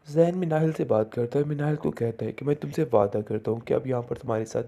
ज़ैन मिनाहिल से बात करता है। मिनाहिल को कहता है कि मैं तुमसे वादा करता हूँ कि अब यहाँ पर तुम्हारे साथ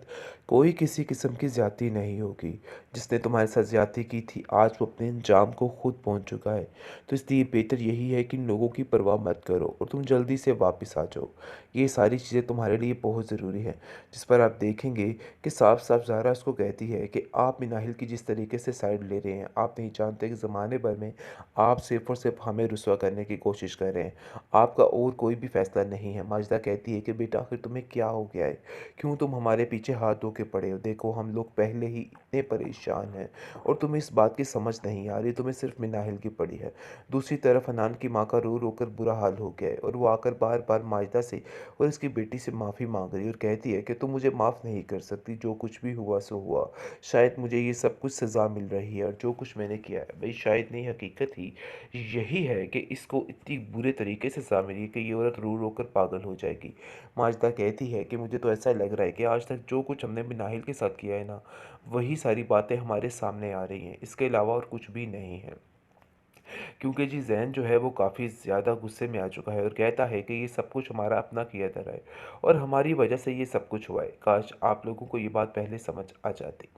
कोई किसी किस्म की ज़्यादती नहीं होगी। जिसने तुम्हारे साथ ज़्यादती की थी आज वो अपने अंजाम को खुद पहुँच चुका है। तो इसलिए बेहतर यही है कि लोगों की परवाह मत करो और तुम जल्दी से वापस आ जाओ। ये सारी चीज़ें तुम्हारे लिए बहुत ज़रूरी हैं। जिस पर आप देखेंगे कि साफ साफ ज़ाहरा उसको कहती है कि आप मिनाहिल की जिस तरीके से साइड ले रहे हैं, आप नहीं जानते कि ज़माने भर में आप सिर्फ़ और सिर्फ हमें रुसवा करने की कोशिश कर रहे हैं। आपका और कोई भी फ़ैसला नहीं है। माजिदा कहती है कि बेटा आखिर तुम्हें क्या हो गया है? क्यों तुम हमारे पीछे हाथ धो के पड़े हो? देखो हम लोग पहले ही इतने परेशान हैं और तुम्हें इस बात की समझ नहीं आ रही, तुम्हें सिर्फ़ मिनाहिल की पड़ी है। दूसरी तरफ हनान की माँ का रो-रो कर बुरा हाल हो गया है और वो आकर बार-बार माजिदा से और उसकी बेटी से माफ़ी माँग रही है और कहती है कि तुम मुझे माफ़ नहीं कर सकती, जो कुछ भी हुआ सो हुआ। शायद मुझे ये सब कुछ सज़ा मिल रही है और जो कुछ मैंने किया है, भई शायद नहीं हकीकत ही यही है कि इसको इतनी बुरे तरीके से सज़ा मिली कि ये औरत रो-रो कर पागल हो जाएगी। माजिदा कहती है कि मुझे तो ऐसा लग रहा है कि आज तक जो कुछ हमने बिनाहिल के साथ किया है ना, वही सारी बातें हमारे सामने आ रही हैं। इसके अलावा और कुछ भी नहीं है। क्योंकि जी ज़ैन जो है वो काफ़ी ज़्यादा गुस्से में आ चुका है और कहता है कि ये सब कुछ हमारा अपना किया धरा है और हमारी वजह से ये सब कुछ हुआ है। काश आप लोगों को ये बात पहले समझ आ जाती।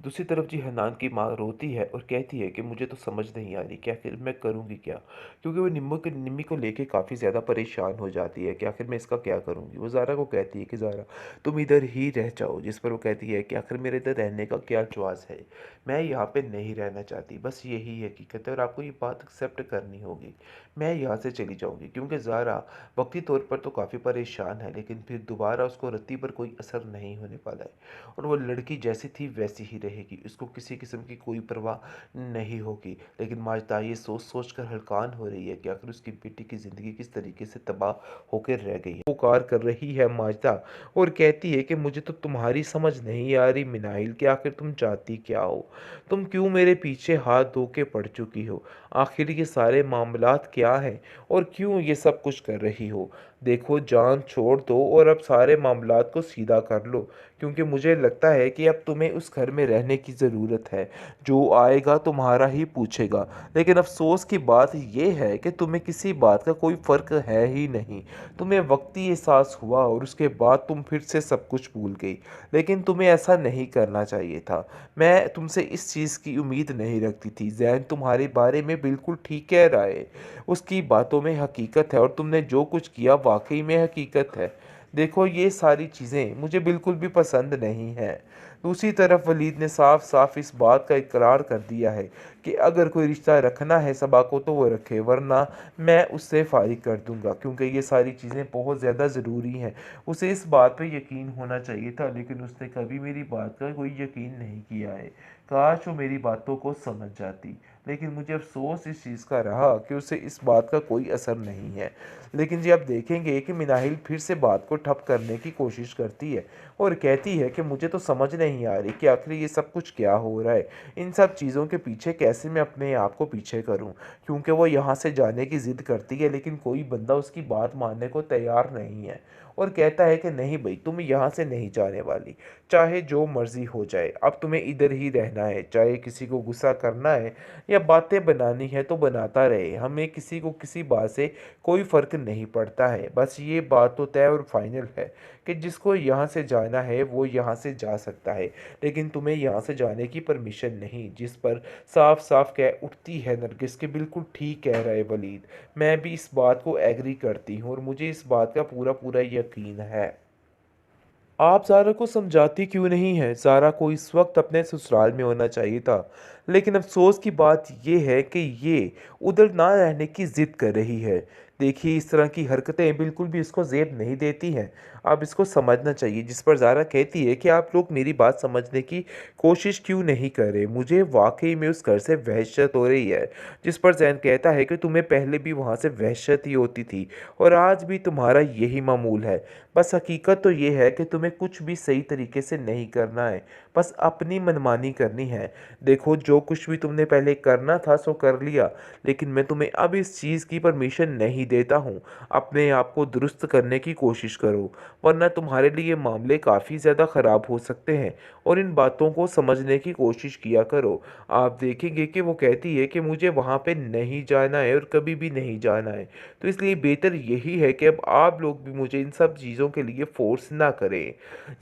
दूसरी तरफ जी हनान की माँ रोती है और कहती है कि मुझे तो समझ नहीं आ रही कि आखिर मैं करूँगी क्या? क्योंकि वो निम्मी को लेके काफ़ी ज़्यादा परेशान हो जाती है कि आखिर मैं इसका क्या करूँगी? वो ज़ारा को कहती है कि ज़ारा तुम इधर ही रह जाओ, जिस पर वो कहती है कि आखिर मेरे इधर रहने का क्या च्वास है? मैं यहाँ पे नहीं रहना चाहती, बस यही हकीकत है और आपको ये बात एक्सेप्ट करनी होगी। मैं यहाँ से चली जाऊँगी क्योंकि ज़ारा वक़्ती तौर पर तो काफ़ी परेशान है, लेकिन फिर दोबारा उसको रत्ती पर कोई असर नहीं होने वाला है। और वो लड़की जैसी थी वैसी ही रहेगी, उसको किसी किस्म की कोई परवाह नहीं होगी। लेकिन माजदा ये सोच सोच कर हलकान हो रही है कि आखिर उसकी बेटी की ज़िंदगी किस तरीके से तबाह होकर रह गई है। पुकार कर रही है माजदा और कहती है कि मुझे तो तुम्हारी समझ नहीं आ रही मिनाइल कि आखिर तुम चाहती क्या हो? तुम क्यों मेरे पीछे हाथ धो के पड़ चुकी हो? आखिर ये सारे मामलात क्या हैं और क्यों ये सब कुछ कर रही हो? देखो जान छोड़ दो और अब सारे मामलात को सीधा कर लो, क्योंकि मुझे लगता है कि अब तुम्हें उस घर में रहने की ज़रूरत है। जो आएगा तुम्हारा ही पूछेगा। लेकिन अफ़सोस की बात ये है कि तुम्हें किसी बात का कोई फ़र्क है ही नहीं। तुम्हें वक़्ती एहसास हुआ और उसके बाद तुम फिर से सब कुछ भूल गई। लेकिन तुम्हें ऐसा नहीं करना चाहिए था। मैं तुमसे इस चीज़ की उम्मीद नहीं रखती थी। ज़ैन तुम्हारे बारे में बिल्कुल ठीक कह रहा है। उसकी बातों में हकीकत है और तुमने जो कुछ किया वाक़ई में हकीकत है। देखो ये सारी चीज़ें मुझे बिल्कुल भी पसंद नहीं हैं। दूसरी तरफ वलीद ने साफ-साफ इस बात का इकरार कर दिया है कि अगर कोई रिश्ता रखना है सबा को तो वो रखे, वरना मैं उससे फ़ारिग कर दूँगा, क्योंकि ये सारी चीज़ें बहुत ज़्यादा ज़रूरी हैं। उसे इस बात पे यकीन होना चाहिए था, लेकिन उसने कभी मेरी बात का कोई यकीन नहीं किया है। काश वो मेरी बातों को समझ जाती। लेकिन मुझे अफ़सोस इस चीज़ का रहा कि उसे इस बात का कोई असर नहीं है। लेकिन जी आप देखेंगे कि मिनाहिल फिर से बात को ठप करने की कोशिश करती है और कहती है कि मुझे तो समझ नहीं आ रही कि आखिर ये सब कुछ क्या हो रहा है। इन सब चीज़ों के पीछे कैसे मैं अपने आप को पीछे करूँ? क्योंकि वो यहाँ से जाने की ज़िद करती है, लेकिन कोई बंदा उसकी बात मानने को तैयार नहीं है और कहता है कि नहीं भई तुम यहाँ से नहीं जाने वाली, चाहे जो मर्ज़ी हो जाए। अब तुम्हें इधर ही रहना है, चाहे किसी को गुस्सा करना है या बातें बनानी है तो बनाता रहे। हमें किसी को किसी बात से कोई फ़र्क नहीं पड़ता है। बस ये बात तो तय और फाइनल है कि जिसको यहाँ से जाना है वो यहाँ से जा सकता है, लेकिन तुम्हें यहाँ से जाने की परमिशन नहीं। जिस पर साफ-साफ कह उठती है नरगिस कि बिल्कुल ठीक कह रहा है वलीद। मैं भी इस बात को एग्री करती हूँ और मुझे इस बात का पूरा-पूरा यकीन है। आप ज़ारा को समझाती क्यों नहीं हैं? ज़ारा को इस वक़्त अपने ससुराल में होना चाहिए था। लेकिन अफ़सोस की बात ये है कि ये उधर ना रहने की ज़िद कर रही है। देखिए इस तरह की हरकतें बिल्कुल भी इसको ज़ेब नहीं देती हैं। अब इसको समझना चाहिए। जिस पर ज़ारा कहती है कि आप लोग मेरी बात समझने की कोशिश क्यों नहीं कर रहे? मुझे वाक़ई में उस घर से वहशत हो रही है। जिस पर ज़ैन कहता है कि तुम्हें पहले भी वहाँ से वहशत ही होती थी और आज भी तुम्हारा यही मामूल है। बस हकीकत तो ये है कि तुम्हें कुछ भी सही तरीके से नहीं करना है, बस अपनी मनमानी करनी है। देखो जो कुछ भी तुमने पहले करना था सो कर लिया, लेकिन मैं तुम्हें अब इस चीज़ की परमिशन नहीं देता हूँ। अपने आप को दुरुस्त करने की कोशिश करो, वरना तुम्हारे लिए मामले काफ़ी ज़्यादा ख़राब हो सकते हैं। और इन बातों को समझने की कोशिश किया करो। आप देखेंगे कि वो कहती है कि मुझे वहाँ पे नहीं जाना है और कभी भी नहीं जाना है। तो इसलिए बेहतर यही है कि अब आप लोग भी मुझे इन सब चीज़ों के लिए फ़ोर्स ना करें।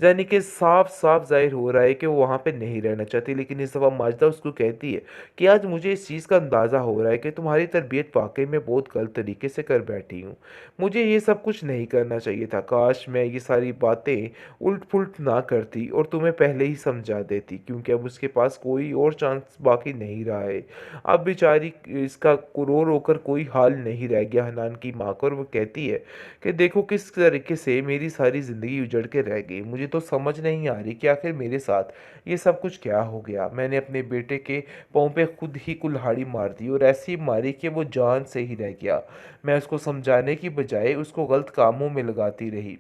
यानी कि साफ-साफ ज़ाहिर हो रहा है कि वो वहाँ पे नहीं रहना चाहती, लेकिन इस दफ़ा माजिदा उसको कहती है कि आज मुझे इस चीज़ का अंदाज़ा हो रहा है कि तुम्हारी तरबियत वाक़ई में बहुत गलत तरीके से कर बैठी हूँ। मुझे ये सब कुछ नहीं करना चाहिए था। काश मैं ये सारी बातें उलट-पुलट ना करती और तुम्हें पहले ही समझा देती, क्योंकि अब उसके पास कोई और चांस बाकी नहीं रहा है। अब बेचारी इसका रो-रो कर कोई हाल नहीं रह गया हनान की माँ को, और वो कहती है कि देखो किस तरीके से मेरी सारी ज़िंदगी उजड़ के रह गई। मुझे तो समझ नहीं आ रही कि आखिर मेरे साथ ये सब कुछ क्या हो गया। मैंने अपने बेटे के पाँव पे खुद ही कुल्हाड़ी मार दी, और ऐसी मारी कि वो जान से ही रह गया। मैं उसको समझाने की बजाय उसको गलत कामों में लगाती रही।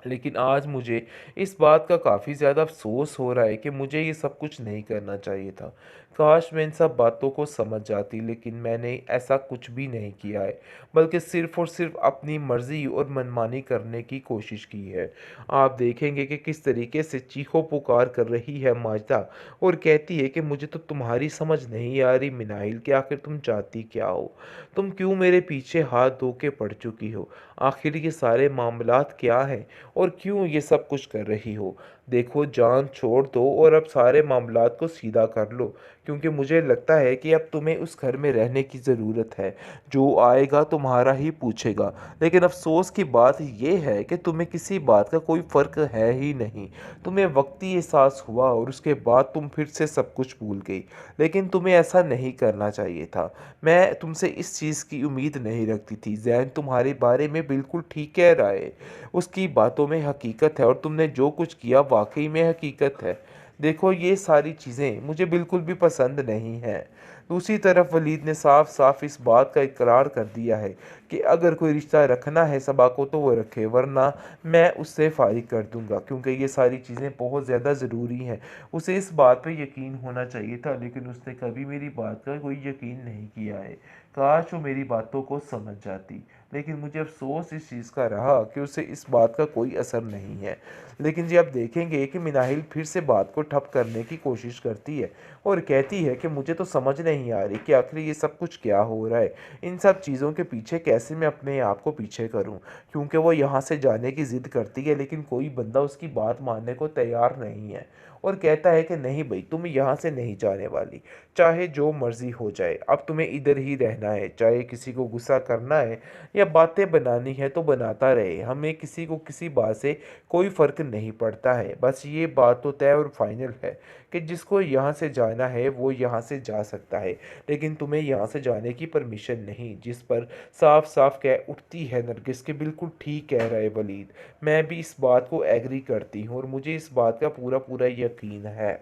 लेकिन आज मुझे इस बात का काफ़ी ज़्यादा अफ़सोस हो रहा है कि मुझे ये सब कुछ नहीं करना चाहिए था। काश मैं इन सब बातों को समझ जाती, लेकिन मैंने ऐसा कुछ भी नहीं किया है, बल्कि सिर्फ़ और सिर्फ़ अपनी मर्ज़ी और मनमानी करने की कोशिश की है। आप देखेंगे कि किस तरीके से चीखो-पुकार कर रही है माजिदा, और कहती है कि मुझे तो तुम्हारी समझ नहीं आ रही मिनाइल कि आखिर तुम चाहती क्या हो? तुम क्यों मेरे पीछे हाथ धो के पड़ चुकी हो? आखिर ये सारे मामलात क्या हैं? और क्यों ये सब कुछ कर रही हो? देखो, जान छोड़ दो और अब सारे मामलात को सीधा कर लो, क्योंकि मुझे लगता है कि अब तुम्हें उस घर में रहने की ज़रूरत है। जो आएगा तुम्हारा ही पूछेगा। लेकिन अफ़सोस की बात ये है कि तुम्हें किसी बात का कोई फ़र्क है ही नहीं। तुम्हें वक़्ती एहसास हुआ और उसके बाद तुम फिर से सब कुछ भूल गई। लेकिन तुम्हें ऐसा नहीं करना चाहिए था। मैं तुमसे इस चीज़ की उम्मीद नहीं रखती थी। ज़ैन तुम्हारे बारे में बिल्कुल ठीक कह रहा है। उसकी बातों में हकीकत है, और तुमने जो कुछ किया वाक़ई में हकीकत है। देखो, ये सारी चीज़ें मुझे बिल्कुल भी पसंद नहीं हैं। दूसरी तरफ वलीद ने साफ-साफ इस बात का इकरार कर दिया है कि अगर कोई रिश्ता रखना है सबा को तो वो रखे, वरना मैं उससे फ़ारिग कर दूँगा, क्योंकि ये सारी चीज़ें बहुत ज़्यादा ज़रूरी हैं। उसे इस बात पे यकीन होना चाहिए था, लेकिन उसने कभी मेरी बात का कोई यकीन नहीं किया है। काश वो मेरी बातों को समझ जाती। लेकिन मुझे अफ़सोस इस चीज़ का रहा कि उसे इस बात का कोई असर नहीं है। लेकिन जी, आप देखेंगे कि मिनाहिल फिर से बात को ठप करने की कोशिश करती है और कहती है कि मुझे तो समझ नहीं आ रही कि आखिर ये सब कुछ क्या हो रहा है। इन सब चीज़ों के पीछे कैसे मैं अपने आप को पीछे करूँ? क्योंकि वो यहाँ से जाने की ज़िद करती है, लेकिन कोई बंदा उसकी बात मानने को तैयार नहीं है, और कहता है कि नहीं भई, तुम यहाँ से नहीं जाने वाली। चाहे जो मर्ज़ी हो जाए, अब तुम्हें इधर ही रहना है। चाहे किसी को गुस्सा करना है या बातें बनानी है तो बनाता रहे। हमें किसी को किसी बात से कोई फ़र्क नहीं पड़ता है। बस ये बात तो तय और फ़ाइनल है कि जिसको यहाँ से जाना है वो यहाँ से जा सकता है। लेकिन तुम्हें यहाँ से जाने की परमिशन नहीं। जिस पर साफ-साफ कह उठती है नरगिस कि बिल्कुल ठीक कह रहा है वलीद। मैं भी इस बात को एग्री करती हूँ और मुझे इस बात का पूरा-पूरा यकीन है।